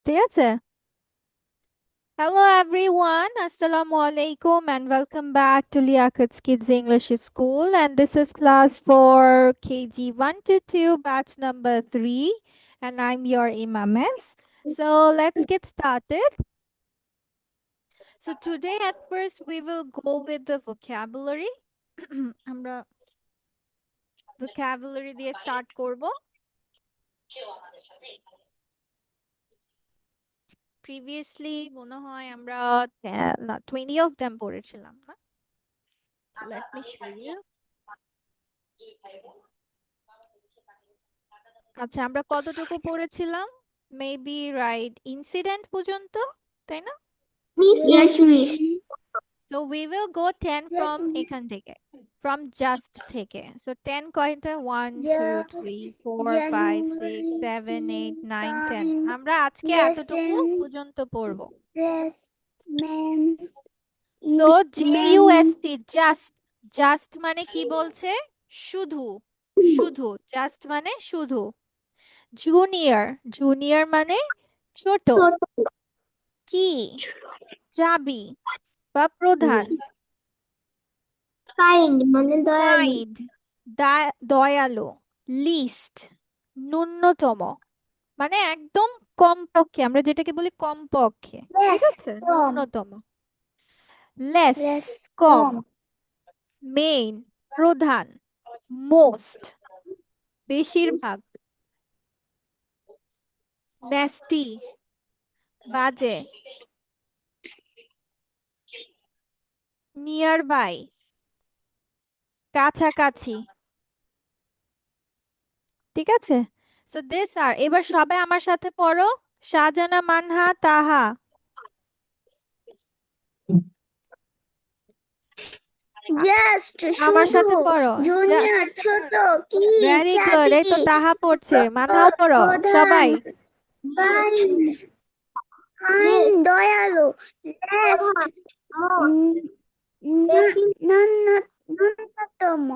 ঠিক আছে? Hello everyone, Assalamu alaikum and welcome back to Liakat's Kids English School, and this is class for KG 1 to 2 batch number 3, and I'm your Imames. So let's get started. So today at first we will go with the vocabulary. আমরা vocabulary দিয়ে start করব. Previously মনে হয় আমরা 20 of them পড়েছিলাম না? Let me show you. আচ্ছা, আমরা কতটুকু পড়েছিলাম? মেবি রাইট ইনসিডেন্ট পর্যন্ত, তাই না? Yes, miss. So we will go 10 from এখান থেকে, from just থেকে. So 10 কয়টা? 1 2 3 4 5 6 7 8 9 10. আমরা আজকে এতটুকু পর্যন্ত পড়বো। So just, just মানে কি বলছে? শুধু, শুধু, just মানে শুধু। জুনিয়র, জুনিয়র মানে ছোট। কি? চাবি বা প্রধান। Kind মানে দয়ালু। কাইন্ড, দয়ালু। লিস্ট, ন্যূনতম, মানে একদম কমপক্ষে, আমরা যেটাকে বলি কমপক্ষে, ঠিক আছে? ন্যূনতম। লেস, কম। মেইন, প্রধান। মোস্ট, বেশিরভাগ। ন্যাস্টি, বাজে। নিয়ার বাই, কাছাকাছি, ঠিক আছে? সো দিস আর, এবার সবাই আমার সাথে পড়ো। সাজানা, মানহা, তাহা। জাস্ট, আমার শুধু, সাথে পড়ো। জুনিয়র, জাস্ট, ছোট, কি, ভেরি গুড। চাবি, এই তো তাহা পড়ছে, মানহাও পড়ো প্রধান, সবাই। কাইন্ড দয়ালু, লেস্ট ন্যূনতম,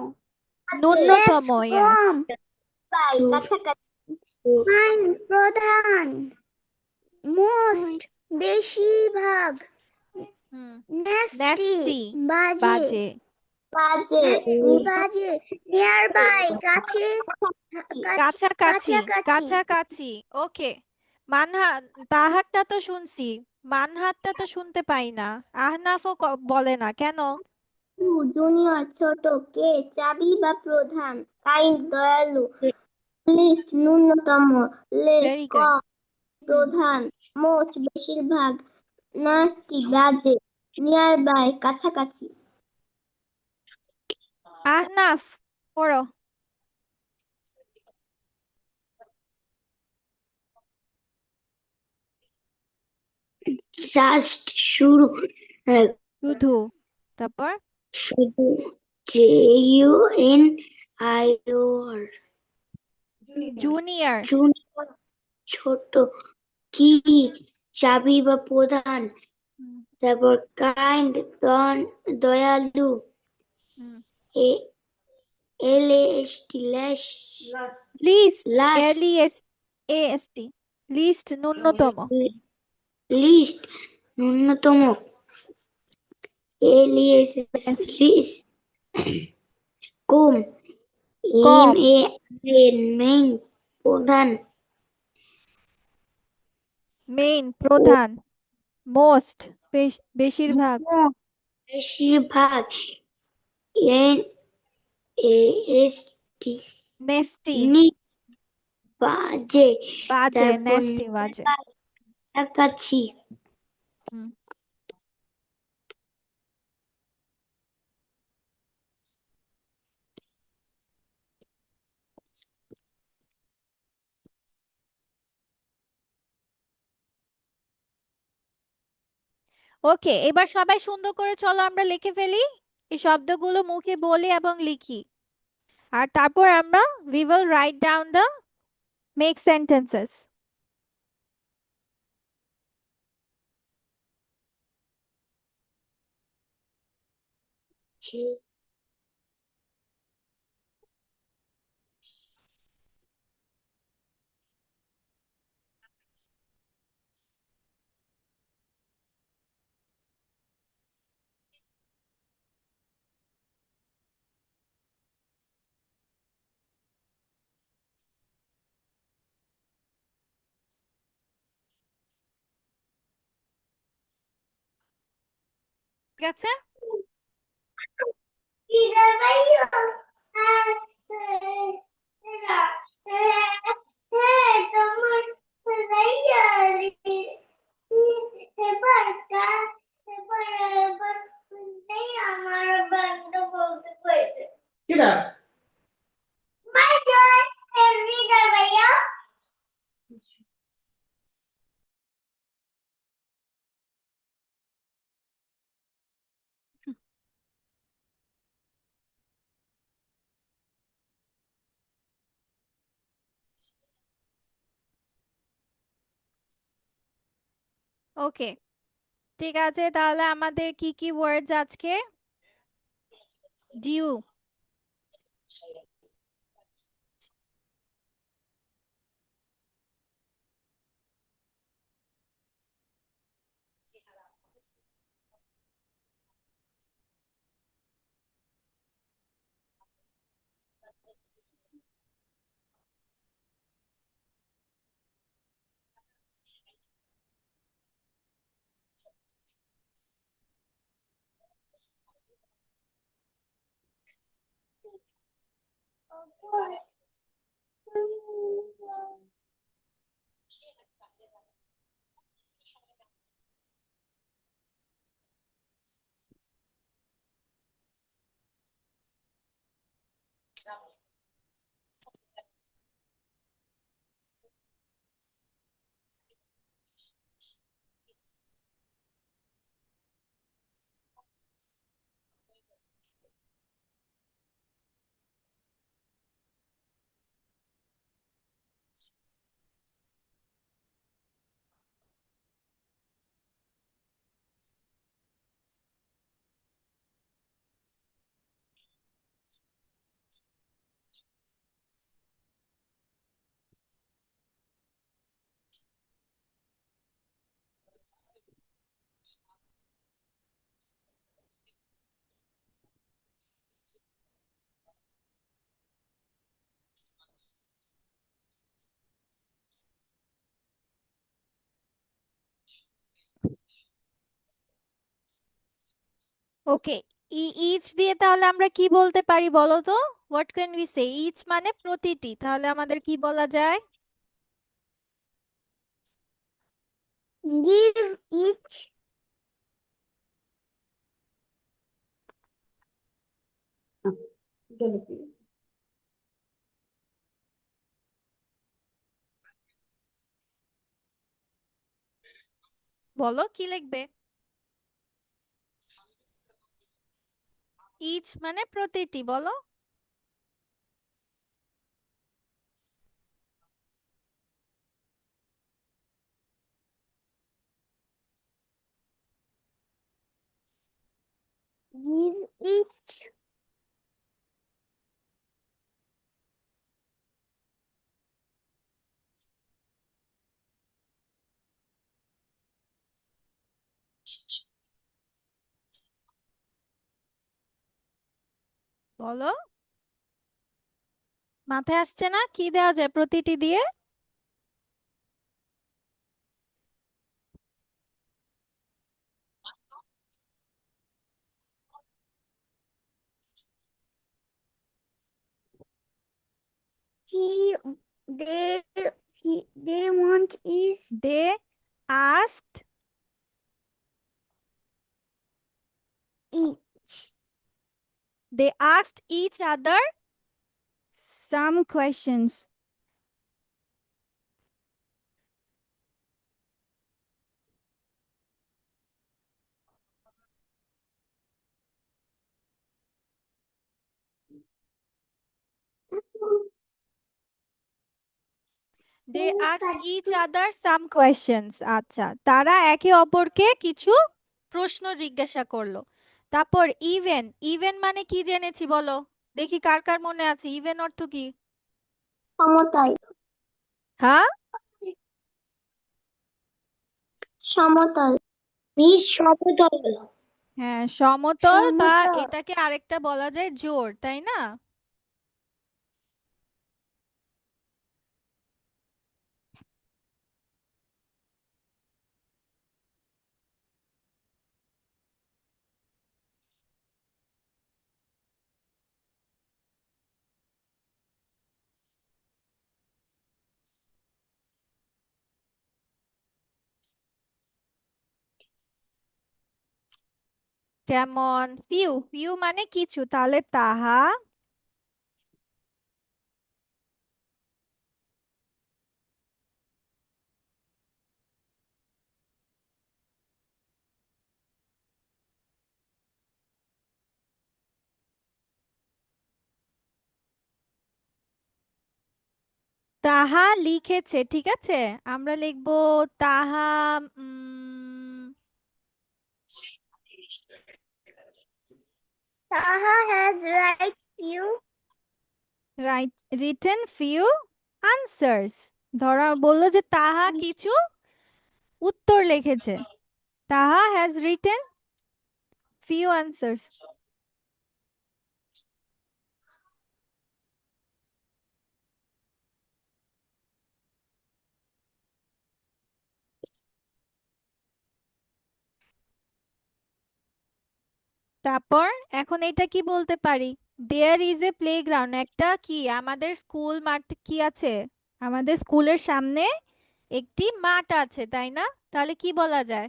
লেস ন্যূনতম, ইয়েস। কম, কাইন্ড প্রধান, মোস্ট বেশিরভাগ, নেস্টি নেস্টি, বাজে, বাজে। বাজে, নিয়ার বাই কাছে, কাছাকাছি, কাছাকাছি। কাছাকাছি। ওকে, মানহা, তাহারটা তো শুনছি, মানহারটা তো শুনতে পাই না। আহনাফও বলে না কেন? জুনিয়র, ছোট, কে, চাবি বা প্রধান, কাইন্ড দয়ালু, লিস্ট ন্যূনতম, লেস ভেরি গুড। কম, প্রধান, মোস্ট বেশিরভাগ, নাস্টি বাজে, নিয়ার বাই কাছাকাছি। আহনাফ পড়ো। জাস্ট, শুরু, শুধু, তারপর শুধু, JUNIOR, জুনিয়র, জুনিয়র, ছোট, কি, চাবি বা প্রধান, তারপর কাইন্ড দয়ালু, LAST least, last, LEST, least ন্যূনতম। লিস্ট ন্যূনতম, LESS Yes, লিস্ট, কম, কম। MAN মেইন, প্রধান, মেইন, প্রধান। মোস্ট, বেশিরভাগ। বেশিরভাগ, NAST নেস্টি, বাজে, বাজে, তারপর নেস্টি, বাজে। কাছাকাছি। হুম। ওকে, এবার সবাই সুন্দর করে চলো আমরা লিখে ফেলি। এই শব্দগুলো মুখে বলি এবং লিখি, আর তারপর আমরা we will write down the make sentences. ঠিক আছে। ওকে, ঠিক আছে, তাহলে আমাদের কি কি ওয়ার্ডস আজকে? ডিউ, ওকে। ইচ দিয়ে তাহলে আমরা কি বলতে পারি বলো তো? What can we say? Each মানে প্রতিটি, তাহলে আমাদের কি বলা যায়? Give each. বলো কি লিখবে? ইচ মানে প্রতিটি, বলো। Give each. বলো, মাথায় আসছে না? কি দেওয়া যায় প্রতিটি দিয়ে? He, they, they want is they asked each. they asked each other some questions. They asked each other some questions. আচ্ছা, তারা একে অপরকে কিছু প্রশ্ন জিজ্ঞাসা করলো। তারপর ইভেন, ইভেন মানে কি জেনেছি বলো? দেখি কার কার মনে আছে ইভেন অর্থ কি? সমতল। হ্যাঁ, সমতল। মিস সমতল। হ্যাঁ, সমতল, বা সমতল। এটাকে আরেকটা বলা যায় জোড়, তাই না? যেমন ফিউ, ফিউ মানে কিছু, তাহলে তাহা। তাহা লিখেছে, ঠিক আছে। আমরা লিখবো তাহা। Taha has right few. Right written few answers. ধরা বললো যে তাহা কিছু উত্তর লিখেছে। তাহা হ্যাজ রিটেন ফিউ আনসার্স। তারপর এখন এটা কি বলতে পারি? দেয়ার ইজ এ প্লেগ্রাউন্ড, একটা কি আমাদের স্কুল মাঠ কি আছে? আমাদের স্কুলের সামনে একটি মাঠ আছে, তাই না? তাহলে কি বলা যায়?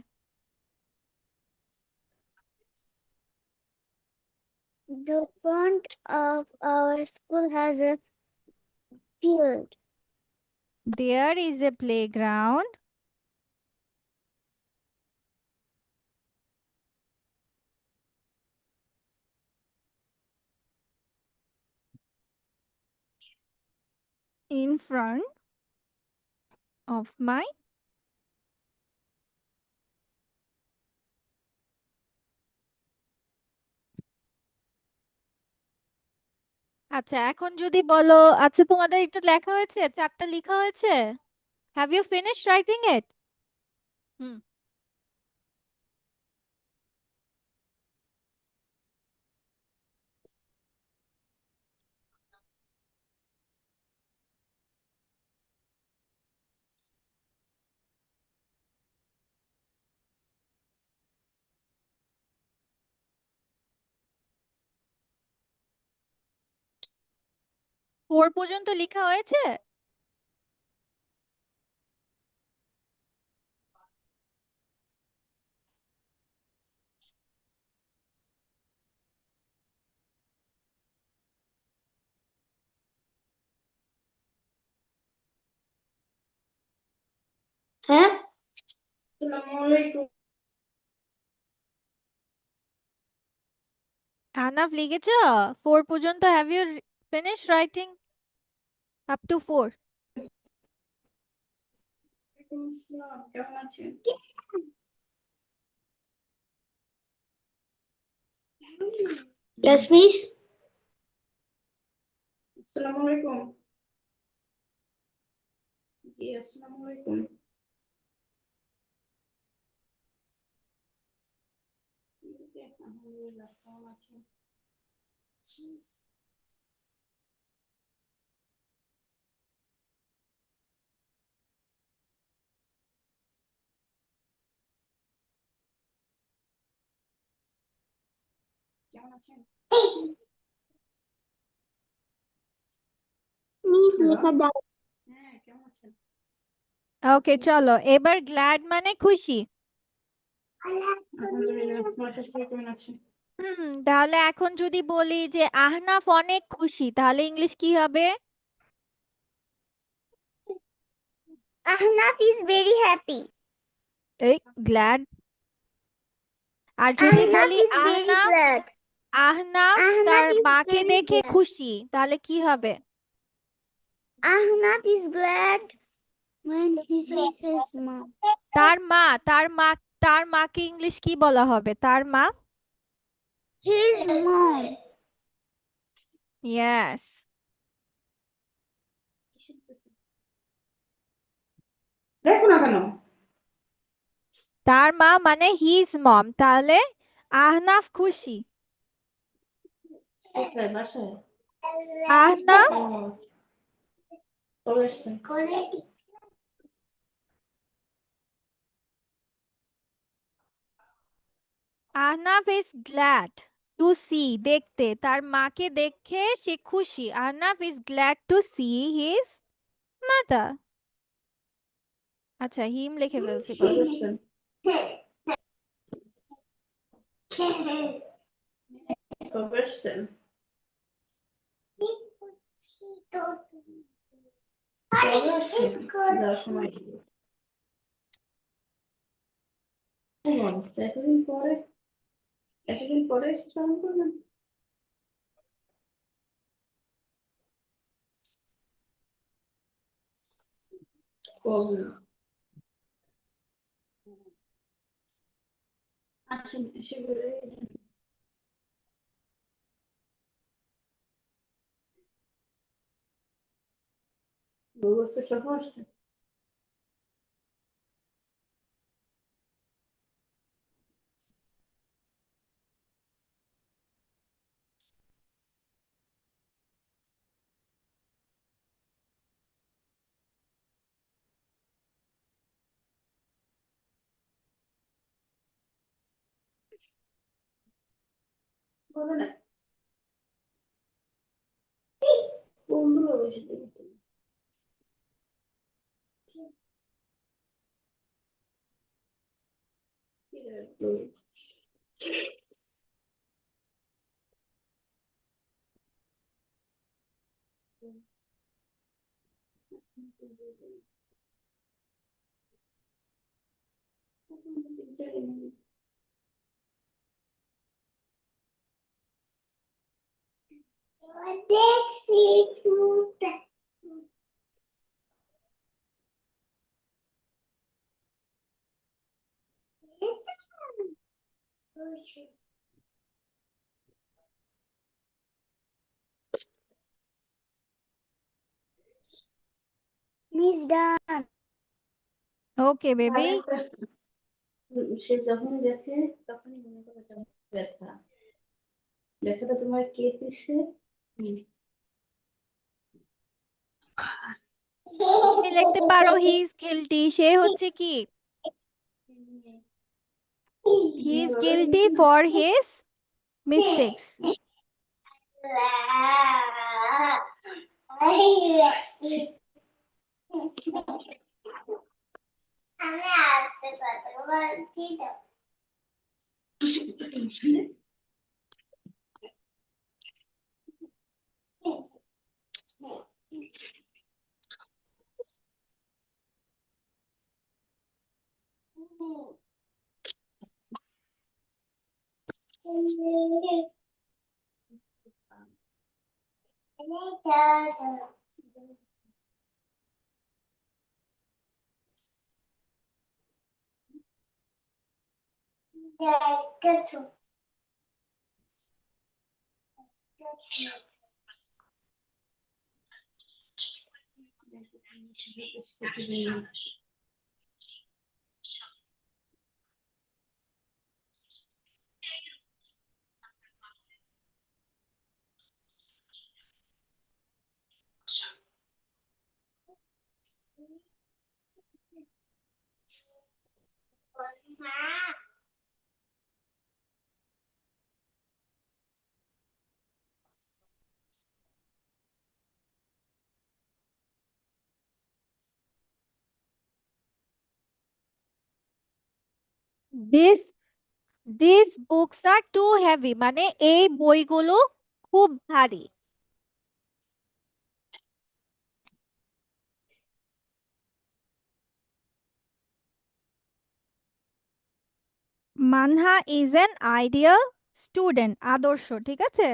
The front of our school has a field. There is a playground in front of my। আচ্ছা এখন যদি বলো, আচ্ছা তোমাদের এটা লেখা হয়েছে, চ্যাপ্টার লেখা হয়েছে? Have you finish writing it? Hmm. Four পর্যন্ত লেখা হয়েছে? হ্যাঁ, আনাফ লিখেছ ফোর পর্যন্ত? Have you finish writing up to four? কেমন আছেন? Yes, miss. আসসালামু আলাইকুম। জি, আসসালামু আলাইকুম। আলহামদুলিল্লাহ, কেমন আছেন? কেমন আছেন? মিস লেখা দাও। হ্যাঁ, কেমন আছেন? ওকে চলো, এবার গ্ল্যাড মানে খুশি। আলহামদুলিল্লাহ, আপনার কাছে কেমন আছেন? তাহলে এখন যদি বলি যে আহনাফ অনেক খুশি, তাহলে ইংলিশ কি হবে? Ahnaf is very happy. এই গ্ল্যাড। আর যদি Ahnaf বলি is very Ahnaf, glad. Ahnaf তার Ahnaf is মাকে very দেখে glad. খুশি, তাহলে কি হবে? Ahnaf is glad when he sees his mom. তার মা, তার মাকে ইংলিশ কি বলা হবে? তার মা। His mom. ইয়েস। দেখো না কেন? তার মা মানে হিজ মম, তাহলে আহনাফ খুশি। কোথায় বাসায়? Ahnaf, Ahnaf is glad to see, দেখতে, তার মাকে দেখে সে খুশি। Ahnaf is glad to see his mother. আচ্ছা হিম লিখে ফেলছি, পরে। কবে আসছেন? কবে আসছেন? যাওয়ার সময় ছিল। এতদিন পরে এসে স্মরণ করবেন? করবো না। আসেন, এসে ঘুরে যান। বউবাচ্চা সহ আসছেন? বলো না, বন্ধুরা বসে দেখতে। কি রে, বউ? Miss Dan. Okay, baby. সে যখন দেখে তখনই মনে করে এটা ব্যথা। ব্যথাটা তোমার কে দিচ্ছে? হুম। তুমি লিখতে পারো হি ইজ গিলটি, সে হচ্ছে কি, he is guilty for his mistakes. আমি আসতে কথা বলছি তো। This this books are too heavy, মানে এই বইগুলো খুব ভারী। Manha is an ideal student, আদর্শ, ঠিক আছে।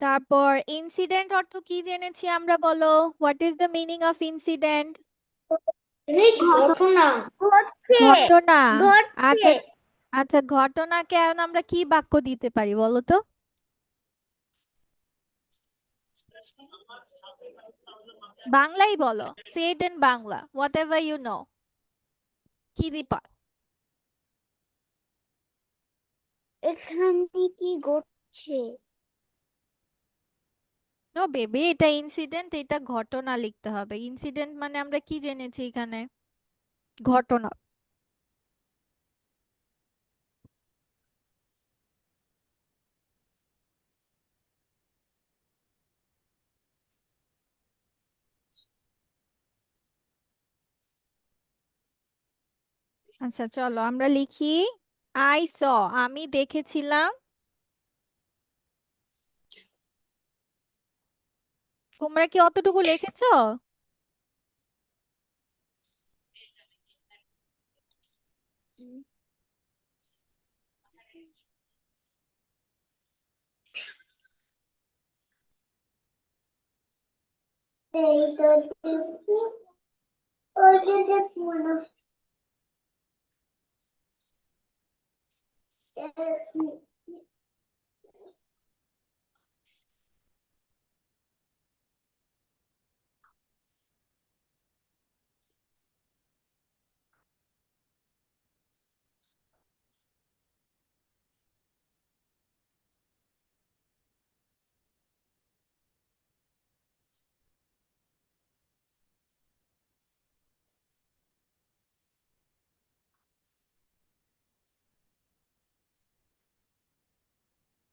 তারপর ইনসিডেন্ট অর্থ কি জেনেছি আমরা, বলো, what is the meaning of incident? ঘটনা ঘটছে ঘটনা। ঘটছে আচ্ছা আচ্ছা, ঘটনাকে এখন আমরা কি বাক্য দিতে পারি বলো তো? বাংলাই বলো, say it in Bangla, whatever you know. কি দিবা? এখানে কি ঘটছে? নো বেবি, এটা ইনসিডেন্ট, এটা ঘটনা লিখতে হবে। ইনসিডেন্ট মানে আমরা কি জেনেছি এখানে? ঘটনা। আচ্ছা চলো আমরা লিখি। আই স, আমি দেখেছিলাম। তোমরা কি অতটুকু লিখেছো?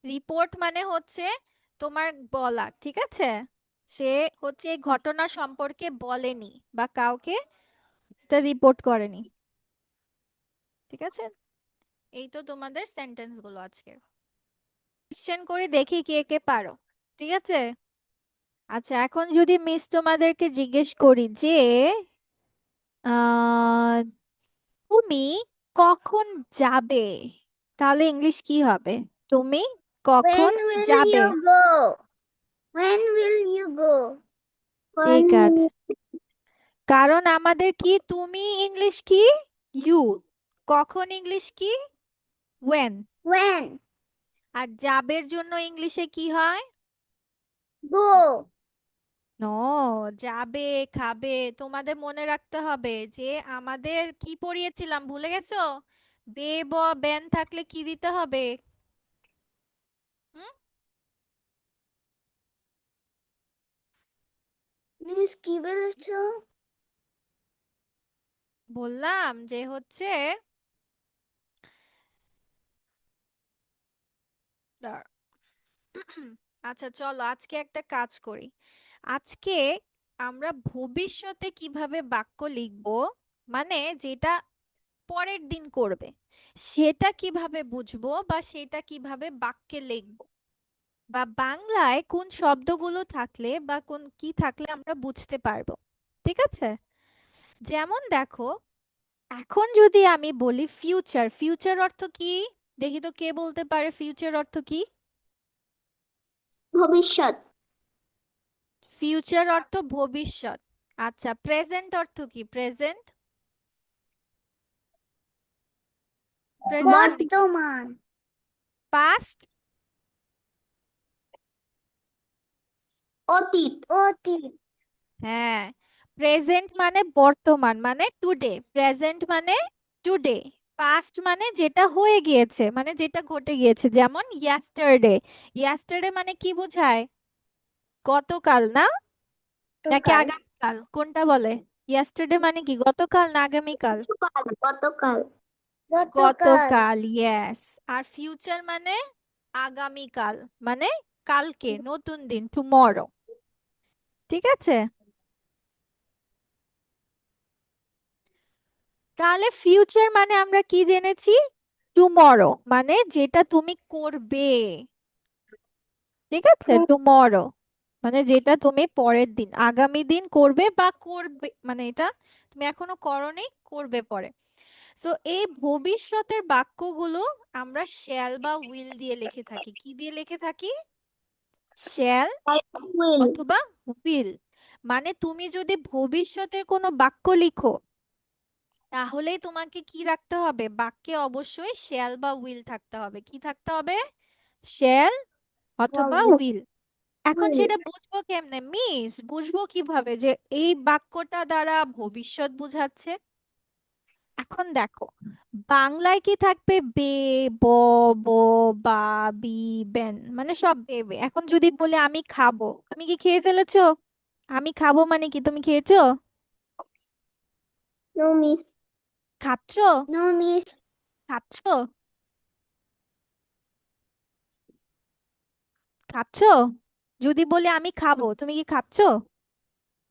রিপোর্ট মানে হচ্ছে তোমার বলা, ঠিক আছে? সে হচ্ছে এই ঘটনা সম্পর্কে বলেনি বা কাউকে এটা রিপোর্ট করেনি, ঠিক আছে? এই তো তোমাদের সেন্টেন্স গুলো আজকে। কোশ্চেন করে দেখি কে কে পারো, ঠিক আছে? আচ্ছা, এখন যদি মিস তোমাদেরকে জিজ্ঞেস করি যে আহ তুমি কখন যাবে, তাহলে ইংলিশ কি হবে? তুমি কখন When will যাবে? you go? When will you go? ঠিক When আছে, কারণ আমাদের কি তুমি ইংলিশ কি ইউ, কখন ইংলিশ কি ওয়েন, when আর যাবের জন্য ইংলিশে কি হয়? go? নো, যাবে, খাবে। তোমাদের মনে রাখতে হবে যে আমাদের কি পড়িয়েছিলাম, ভুলে গেছো? বে ব বেন থাকলে কি দিতে হবে? হুম? Miss কি বলেছো? বললাম যে হচ্ছে দাঁড়াও। আচ্ছা চলো আজকে একটা কাজ করি। আজকে আমরা ভবিষ্যতে কিভাবে বাক্য লিখবো, মানে যেটা পরের দিন করবে, সেটা কিভাবে বুঝবো বা সেটা কিভাবে বাক্যে লিখবো, বা বাংলায় কোন শব্দগুলো থাকলে বা কোন কি থাকলে আমরা বুঝতে পারবো, ঠিক আছে? যেমন দেখো, এখন যদি আমি বলি ফিউচার, ফিউচার অর্থ কি? দেখি তো কে বলতে পারে ফিউচার অর্থ কি? ভবিষ্যৎ। ফিউচার অর্থ ভবিষ্যৎ। আচ্ছা, প্রেজেন্ট অর্থ কি? প্রেজেন্ট, প্রেজেন্ট মানে কি? বর্তমান। পাস্ট, অতীত। অতীত। হ্যাঁ। প্রেজেন্ট মানে বর্তমান, মানে টুডে। প্রেজেন্ট মানে টুডে। পাস্ট মানে যেটা হয়ে গিয়েছে, মানে যেটা ঘটে গিয়েছে, যেমন ইয়াস্টারডে। ইয়াস্টারডে মানে কি বোঝায়? গতকাল না, নাকি গতকাল। আগামীকাল, কোনটা বলে? ইয়াস্টারডে মানে কি, গতকাল না আগামীকাল? গতকাল। গতকাল। গতকাল। গতকাল, ইয়েস। আর ফিউচার মানে আগামীকাল, মানে কালকে, নতুন দিন, টুমরো, ঠিক আছে? তাহলে ফিউচার মানে আমরা কি জেনেছি? টুমরো মানে যেটা তুমি করবে, ঠিক আছে? টুমরো মানে যেটা তুমি পরের দিন, আগামী দিন করবে বা করবে, মানে এটা তুমি এখনো করোনি, করবে পরে। সো এই ভবিষ্যতের বাক্যগুলো আমরা শ্যাল বা উইল দিয়ে লিখে থাকি। কি দিয়ে লিখে থাকি? Shall will. অথবা উইল। মানে তুমি যদি ভবিষ্যতের কোনো বাক্য লিখো, তাহলেই তোমাকে কি রাখতে হবে? বাক্যে অবশ্যই শ্যাল বা উইল থাকতে হবে। কি থাকতে হবে? শ্যাল অথবা উইল। এখন will. সেটা বুঝবো কেমনে মিস? বুঝবো কিভাবে যে এই বাক্যটা দ্বারা ভবিষ্যৎ বোঝাচ্ছে? এখন দেখো বাংলায় কি থাকবে, বে, ব, ব, বা, বি, বেন, মানে সব বেবে। এখন যদি বলি আমি খাবো, তুমি কি খেয়ে ফেলেছো? আমি খাবো মানে কি, তুমি খেয়েছো? No, miss. খাচ্ছো? No, miss. খাচ্ছো? খাচ্ছো? যদি বলি আমি খাবো, তুমি কি খাচ্ছো?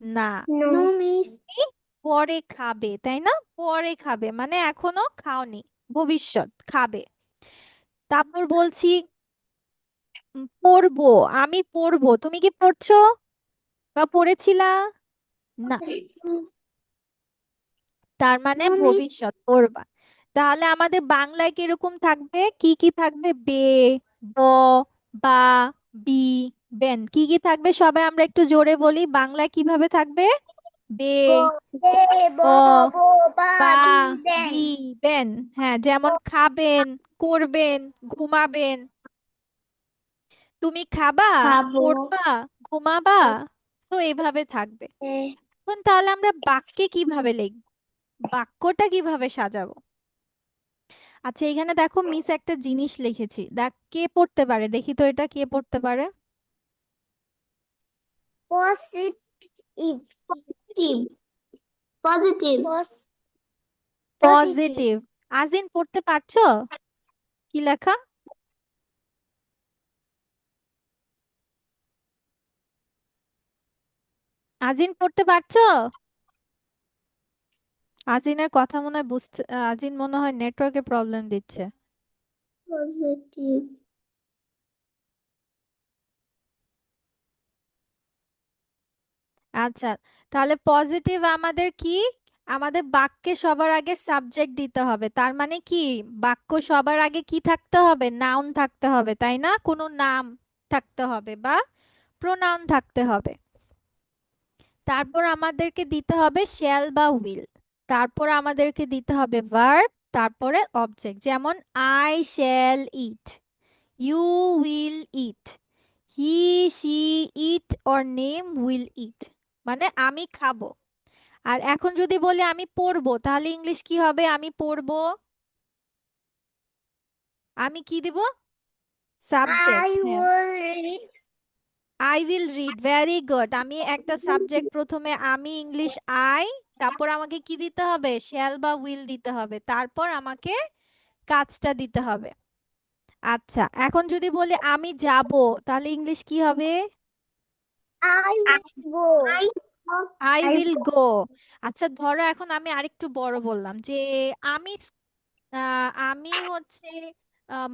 না, No. No, miss. তুমি পরে খাবে, তাই না? পরে খাবে মানে এখনো খাওনি, ভবিষ্যৎ খাবে। তারপর বলছি পড়বো, আমি পড়বো, তুমি কি পড়ছো বা পড়েছিলা? না, তার মানে No, miss. ভবিষ্যৎ পড়বা। তাহলে আমাদের বাংলায় কিরকম থাকবে, কি কি থাকবে, বে, ব, বা, বি, বেন, কি কি থাকবে সবাই আমরা একটু জোরে বলি, বাংলায় কিভাবে থাকবে? বে, Bo, ব, bo, ba, বা, bi, বি, ben. বেন। হ্যাঁ, যেমন খাবেন, করবেন, ঘুমাবেন। তুমি খাবা, Chabo. পড়বা, ঘুমাবা, তো এইভাবে থাকবে। Eh, এখন তাহলে আমরা বাক্যে কিভাবে লিখব, বাক্যটা কিভাবে সাজাবো? আচ্ছা, এখানে দেখো মিস একটা জিনিস লিখেছি, দেখ কে পড়তে পারে, দেখি তো এটা কে পড়তে পারে। Positive. Positive. Positive. Positive. Positive. Azin পড়তে পারছো? কি লেখা? আজিন পড়তে পারছো? আজিনের কথা মনে হয় বুঝতে, আজিন মনে হয় নেটওয়ার্কে প্রবলেম দিচ্ছে। Positive. আচ্ছা, তাহলে পজিটিভ আমাদের কি, আমাদের বাক্যে সবার আগে সাবজেক্ট দিতে হবে, তার মানে কি বাক্য সবার আগে কি থাকতে হবে, নাউন থাকতে হবে, তাই না? কোনো নাম থাকতে হবে বা প্রোনাউন থাকতে হবে। তারপর আমাদেরকে দিতে হবে শ্যাল বা উইল। তারপর আমাদেরকে দিতে হবে ভার্ব, তারপরে অবজেক্ট, যেমন I shall eat, you will eat, he she eat or name will eat, মানে আমি খাবো। আর এখন যদি বলি আমি পড়বো, তাহলে ইংলিশ কি হবে, আমি পড়বো, আমি কি দিব, সাবজেক্ট। I হ্যাঁ, will read. I will read, very good. আমি একটা সাবজেক্ট, প্রথমে আমি ইংলিশ আই, তারপর আমাকে কি দিতে হবে, শ্যাল বা উইল দিতে হবে, তারপর আমাকে কাজটা দিতে হবে। আচ্ছা, এখন যদি বলি আমি যাব, তাহলে ইংলিশ কি হবে, I will go. I I will go. আচ্ছা ধরো এখন আমি আরেকটু bড় বললাম যে আমি আমি হচ্ছে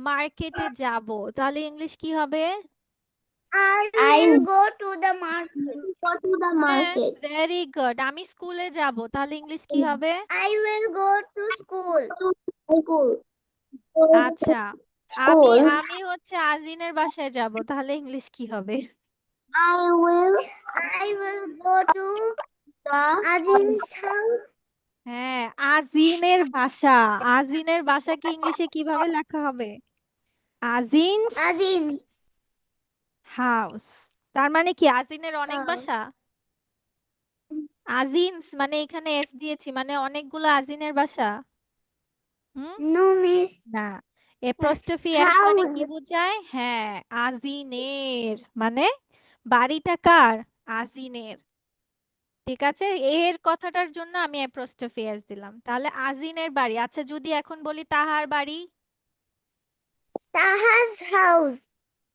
মার্কেটে যাব, তাহলে ইংলিশ কি হবে? I will go to the market. Go to the হ্যাঁ, market. Very good. আমি স্কুলে যাব, তাহলে ইংলিশ কি হবে? I will go to school. To school. আচ্ছা, আমি School. আমি হচ্ছে আজিনের বাসায় যাব, তাহলে ইংলিশ কি হবে? I will. I will go to the Ajin's house. হ্যাঁ, আজিনের বাসা। আজিনের বাসা কি ইংলিশে কিভাবে লেখা হবে? আজিনস Ajin's হাউস। তার মানে কি আজিনের অনেক house. বাসা? আজিনস মানে এখানে এস দিয়েছি, মানে অনেকগুলো আজিনের বাসা। হুম, No, miss. না, এপ্রস্টফি এস মানে কি House. বোঝায়, হ্যাঁ, আজিনের মানে বাড়িটা কার, আজিনের। ঠিক আছে, এর কথাটার জন্য আমি অ্যাপোস্ট্রোফি এস দিলাম, তাহলে আজিনের বাড়ি। আচ্ছা, যদি এখন বলি তাহার বাড়ি, Taha's house.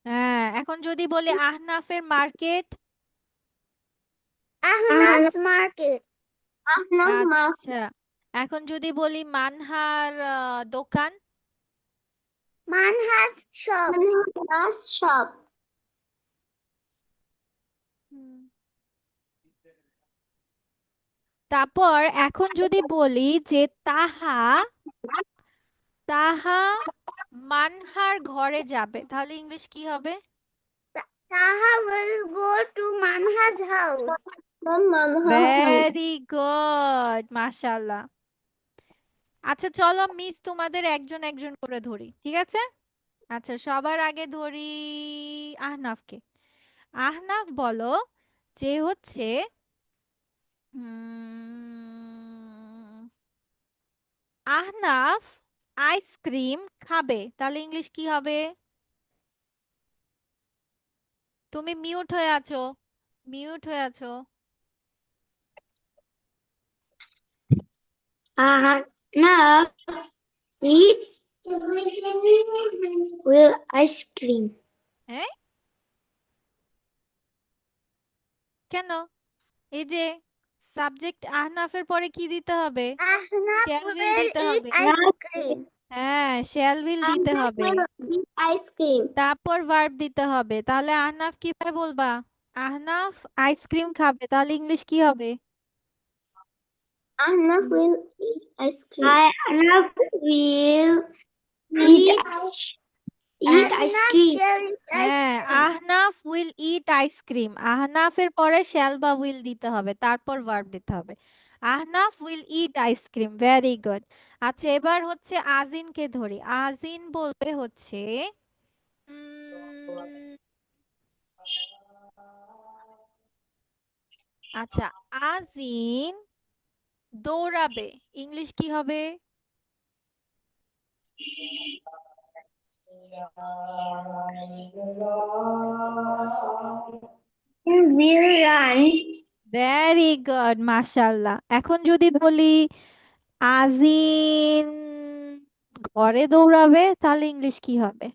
হ্যাঁ, এখন যদি বলি আহনাফের market, Ahnaf's market. Ahnaf market. আচ্ছা, এখন যদি বলি মানহার দোকান, Manha's shop. Manha's shop. হুম, তারপর এখন যদি বলি যে তাহা, তাহা মানহার ঘরে যাবে, তাহলে ইংলিশ কি হবে? Taha will go to Manha's house. Manha's house. Very good, মাশাআল্লাহ। আচ্ছা চলো মিস তোমাদের একজন একজন করে ধরি, ঠিক আছে? আচ্ছা, সবার আগে ধরি আহনাফকে। আহনাফ বলো যে হচ্ছে উম, আহনাফ আইসক্রিম খাবে, তাহলে ইংলিশ কি হবে? তুমি মিউট হয়ে আছো, মিউট হয়ে আছো। Ahnaf eats will ice cream. হ্যাঁ, কেন? এই যে সাবজেক্ট আহনাফের পরে কি দিতে হবে? Ahnaf শ্যাল উইল will দিতে eat হবে। ice cream. হ্যাঁ, শ্যাল উইল দিতে Ahnaf হবে, will eat ice cream. তারপর ভার্ব দিতে হবে। তাহলে আহনাফ কিভাবে বলবা? আহনাফ আইসক্রিম খাবে, তাহলে ইংলিশ কি হবে? Ahnaf will eat ice cream. Ahnaf will eat ice cream. হ্যাঁ, আহনাফ উইল ইট আইসক্রিম, আহনাফের পরে শ্যাল বা উইল দিতে হবে, তারপর ভার্ব দিতে হবে। Ahnaf will it ice cream, very good. আচ্ছা, এবার হচ্ছে আজিনকে ধরি। আজিন বলতে হচ্ছে উম, আচ্ছা, আজিন দৌড়াবে, ইংলিশ কি হবে? Will run. ভেরি গুড, মাশাআল্লাহ। এখন যদি বলি আজিন ঘরে দৌড়াবে, তাহলে ইংলিশ কি হবে?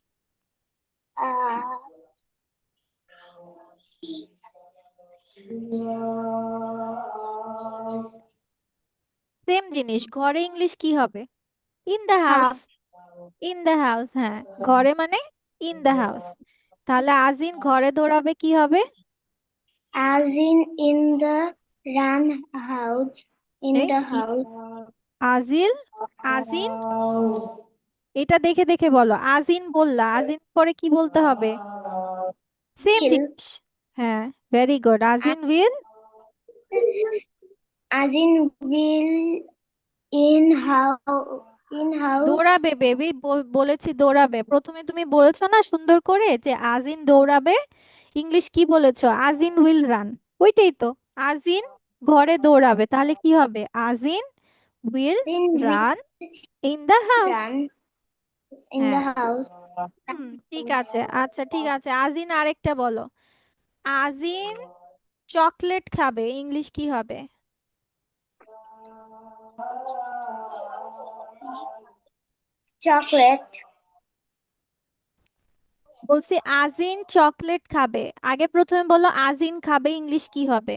Uh, সেম জিনিস, ঘরে ইংলিশ কি হবে? In the house, in the house. হ্যাঁ, ঘরে মানে ইন দ্য হাউস। তাহলে আজিন ঘরে দৌড়াবে কি হবে? as in the run house. In এই the ই house. আজিল, আজিন, এটা দেখে দেখে বলো। আজিন বললা, আজিন পরে কি বলতে হবে? Same Will. জিনিস। হ্যাঁ, very good. Azin will As in will in house. দৌড়াবে, বেবি বলেছি দৌড়াবে। প্রথমে তুমি বলেছো না সুন্দর করে যে আজিন দৌড়াবে, ইংলিশ কি বলেছো? আজিন উইল রান, ওইটাই তো। আজিন ঘরে দৌড়াবে, তাহলে কি হবে? Azin will As in will run in the house. run in the হ্যাঁ, house. ঠিক আছে। আচ্ছা, ঠিক আছে, আজিন আরেকটা বলো। আজিন চকলেট খাবে, ইংলিশ কি হবে? Chocolate. বলছি আজিন চকলেট খাবে, আগে প্রথমে বলো আজিন খাবে, ইংলিশ কি হবে?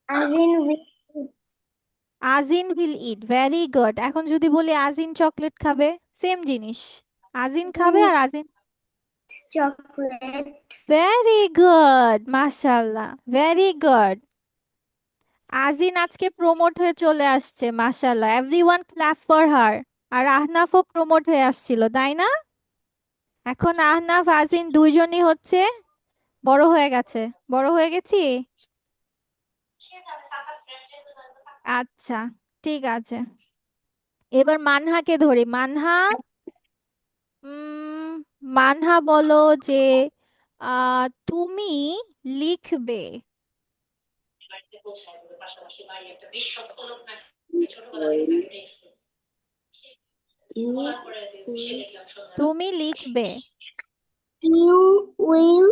As in will Azin will eat, very good. এখন যদি বলি আজিন চকলেট খাবে, সেম জিনিস। আজিন খাবে আর আজিন, chocolate. ভেরি গুড, মাশাআল্লাহ, ভেরি গুড। আজিন আজকে প্রমোট হয়ে চলে আসছে, মাশাআল্লাহ, এভরিওয়ান ক্ল্যাপ ফর হার। আর আহনাফও প্রমোট হয়ে আসছিল, তাই না? এখন আহনাফ আজিন দুইজনই হচ্ছে বড় হয়ে গেছে, বড় হয়ে গেছি। আচ্ছা, ঠিক আছে, এবার মানহাকে ধরি। মানহা, উম মানহা বলো যে তুমি লিখবে। তুমি লিখবে, You will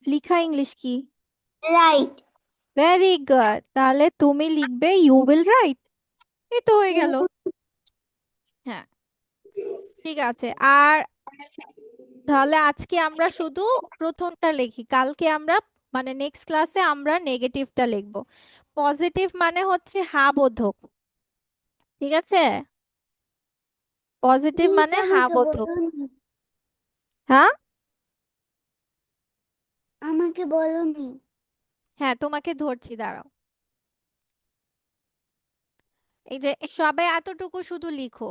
লিখা ইংলিশ কি? write. ভেরি গুড, তাহলে তুমি লিখবে, ইউ উইল রাইট, এই তো হয়ে গেল। হ্যাঁ, ঠিক আছে। আর তাহলে আজকে আমরা শুধু প্রথমটা লিখি, কালকে আমরা মানে নেক্সট ক্লাসে আমরা নেগেটিভটা লিখবো। পজিটিভ মানে হচ্ছে হা বোধক, ঠিক আছে? পজিটিভ Please মানে হা আমাকে বোধক। বলুন, হ্যাঁ, আমাকে বলুন। হ্যাঁ, তোমাকে ধরছি, দাঁড়াও। এই যে সবাই এতটুকু শুধু লিখো,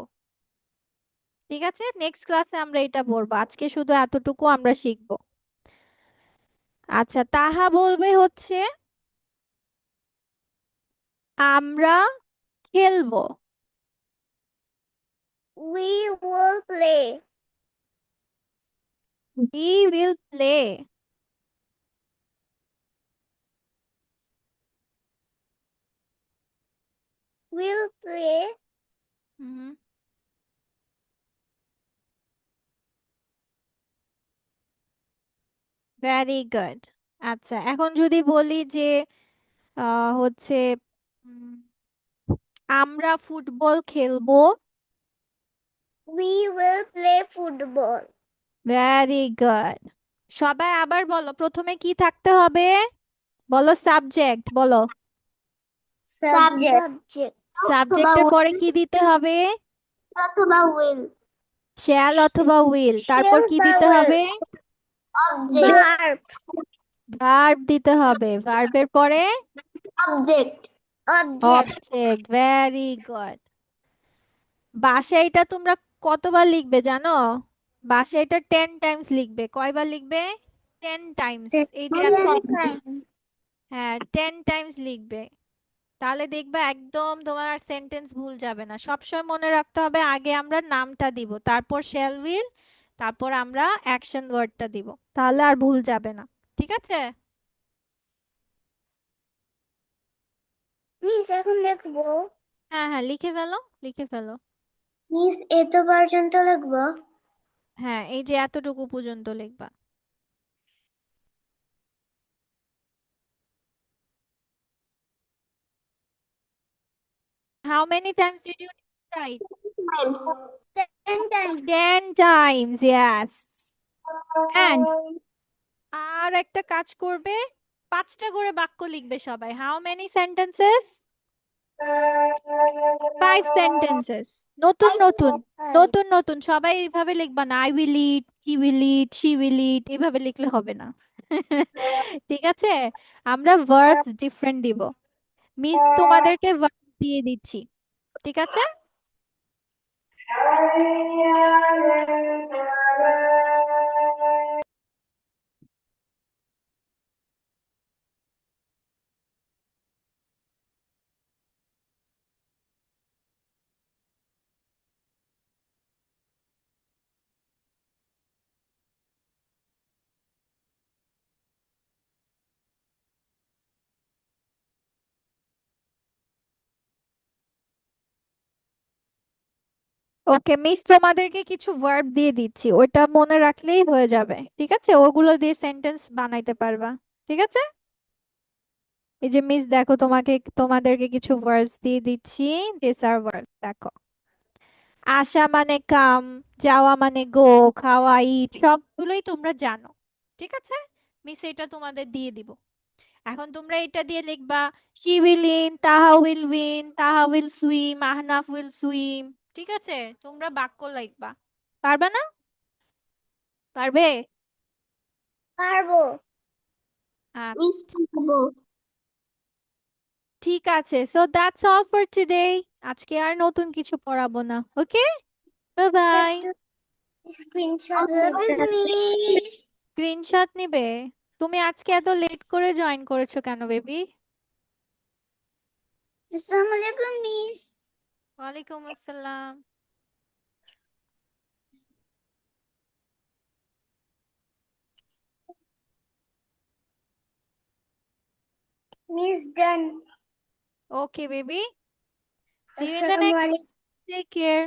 ঠিক আছে? নেক্সট ক্লাসে আমরা এটা পড়বো, আজকে শুধু এতটুকু আমরা শিখবো। আচ্ছা, তাহা বলবে হচ্ছে আমরা খেলবো। We will play. We will play. Very good. আচ্ছা, এখন যদি বলি যে হচ্ছে উম, আমরা ফুটবল খেলবো। We will play football. Very good. সবাই আবার বলো, প্রথমে কি থাকতে হবে? বলো সাবজেক্ট, বলো। Subject. সাবজেক্টের পরে কি দিতে হবে? অথবা will. শ্যাল অথবা উইল, তারপর Shall কি বা দিতে will. হবে? Object. Verb. ভার্ব দিতে হবে, ভার্বের পরে Object. Object. Object. Very good. বাসায় এটা তোমরা কতবার লিখবে জানো? বাসায় এটা 10 টাইমস লিখবে। কয়বার লিখবে? 10 টাইমস। এই যে এত, হ্যাঁ 10 টাইমস লিখবে। তাহলে দেখবা একদম তোমার সেন্টেন্স ভুল যাবে না। সবসময় মনে রাখতে হবে আগে আমরা নামটা দিব, তারপর শ্যাল উইল, তারপর আমরা অ্যাকশন ওয়ার্ডটা দিব, তাহলে আর ভুল যাবে না। ঠিক আছে? মিস এখন লিখবো। হ্যাঁ হ্যাঁ, লিখে ফেলো, লিখে ফেলো। মিস এত পর্যন্ত লিখবো। হ্যাঁ, এই যে এতটুকু পর্যন্ত লিখবা। How many times did you write? Times. 10 times. 10 times, yes. And আর একটা কাজ করবে, 5টা করে বাক্য লিখবে সবাই। How many sentences? 5 sentences. নতুন নতুন, নতুন নতুন সবাই এইভাবে লিখবা না। I will eat, he will eat, she will eat, এভাবে লিখলে হবে না। ঠিক আছে? আমরা verbs ডিফারেন্ট দিব। মিস তোমাদেরকে verb দিয়ে দিচ্ছি। ঠিক আছে? ওকে মিস, তোমাদেরকে কিছু ভার্ব দিয়ে দিচ্ছি, ওইটা মনে রাখলেই হয়ে যাবে। ঠিক আছে? ওগুলো দিয়ে সেন্টেন্স বানাইতে পারবা। ঠিক আছে? এই যে মিস দেখো, তোমাদেরকে কিছু ভার্বস দিয়ে দিচ্ছি। দিস আর ভার্ব, দেখো। আসা মানে কাম, যাওয়া মানে গো, খাওয়া ইট, সবগুলোই তোমরা জানো। ঠিক আছে? মিস এটা তোমাদের দিয়ে দিব। এখন তোমরা এটা দিয়ে লিখবা, শি উইল ইন, তাহা উইল উইন, তাহা will swim, Ahnaf will swim. ঠিক আছে? তোমরা বাক্য লিখবা। পারবা না? পারবে? পারবো। আচ্ছা, মিস পারবো। ঠিক আছে। So that's all for today. আজকে আর নতুন কিছু পড়াবো না। Okay, bye bye. Screenshot miss. Screenshot নিবে? তুমি আজকে এত লেট করে জয়েন করেছো কেন বেবি? আসসালামু আলাইকুম মিস। ওয়ালাইকুম আসসালাম। Miss done. Okay baby, see you in the আসসালামু next. আলাইকুম। Take care.